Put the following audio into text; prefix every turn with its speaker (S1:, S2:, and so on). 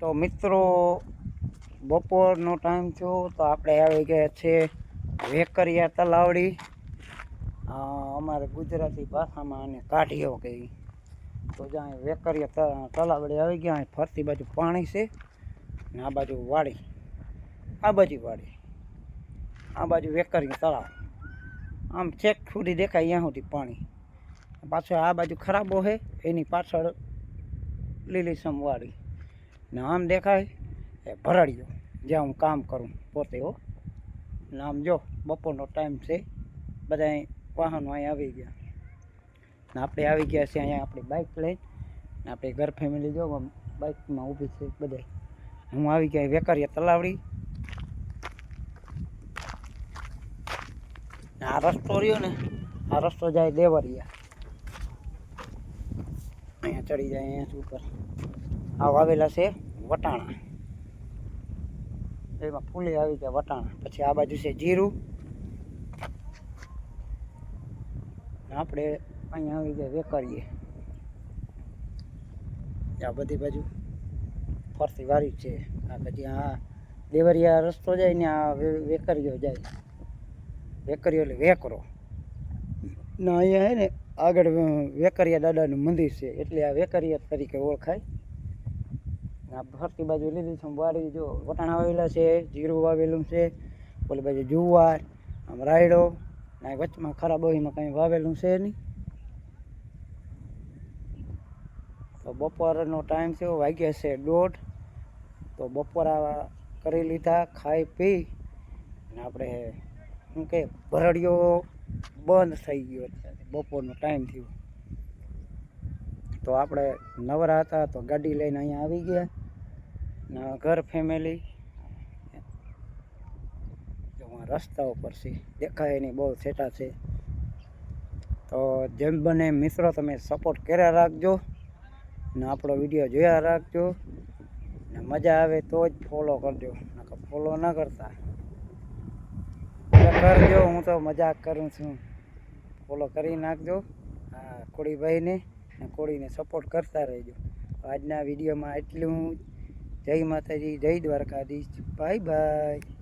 S1: તો મિત્રો બપોરનો ટાઈમ થયો તો આપણે આવી ગયા છે વેકરિયા તલાવડી. અમારે ગુજરાતી ભાષામાં આને કાઢીઓ કહી. તો જ્યાં વેકરિયા તલાવડી આવી ગયા, ફરતી બાજુ પાણી છે ને આ બાજુ વાડી, આ બાજુ વાડી, આ બાજુ વેકરિયા તળાવ. આમ છેક સુધી દેખાય ત્યાં સુધી પાણી. પાછળ આ બાજુ ખરાબો છે, એની પાછળ લીલીછમ વાડી ને આમ દેખાય એ ભરાડીઓ, જ્યાં હું કામ કરું પોતે હો. ને આમ જો બપોરનો ટાઈમ છે, બધા વાહનો અહીં આવી ગયા ને આપણે આવી ગયા છે અહીંયા આપણી બાઇક લઈને. ને આપણી ઘર ફેમિલી જો બાઇકમાં ઊભી છે બધા. હું આવી ગયા વેકરિયા તલાવડી. ને આ રસ્તો રહ્યો ને, આ રસ્તો જાય દેવરિયા. અહીંયા ચડી જાય, અહીંયા ઉપર આ વાવેલા છે વટાણા, એમાં ફૂલી આવી ગયા વટાણા. પછી આ બાજુ છે જીરું. આપણે અહીંયા આવી ગયા વેકરીએ. આ બધી બાજુ ફરતી વારી છે. આ પછી આ દેવરિયા રસ્તો જાય ને આ વેકરીઓ જાય. વેકરીઓ એટલે વેકરો ને અહીંયા હે ને આગળ વેકરિયા દાદાનું મંદિર છે, એટલે આ વેકરિયા તરીકે ઓળખાય. આ ફરતી બાજુ લીલીછમ વાડી, જો વટાણા વાવેલા છે, જીરું વાવેલું છે, ઓલી બાજુ જુવાર, આમ રાયડો, ને વચમાં ખરાબ એમાં કંઈ વાવેલું છે નહીં. તો બપોરનો ટાઈમ છે, વાગ્યા છે 1:30. તો બપોરા કરી લીધા, ખાઈ પી ને આપણે શું કે ભરડીઓ બંધ થઈ ગયો. બપોરનો ટાઈમ થયો તો આપણે નવરા હતા તો ગાડી લઈને અહીંયા આવી ગયા ને ઘર ફેમિલી રસ્તા ઉપર છે, દેખાય નહીં, બહુ છેટા છે. તો જેમ બને મિત્રો તમે સપોર્ટ કર્યા રાખજો ને આપણો વિડીયો જોયા રાખજો ને મજા આવે તો જ ફોલો કરજો, નકર ફોલો ના કરતા કરજો. હું તો મજાક કરું છું, ફોલો કરી નાખજો હા કોળીભાઈને, ને કોળીને સપોર્ટ કરતા રહેજો. આજના વિડીયોમાં એટલું. જય માતાજી, જય દ્વારકાધીશ, બાય બાય.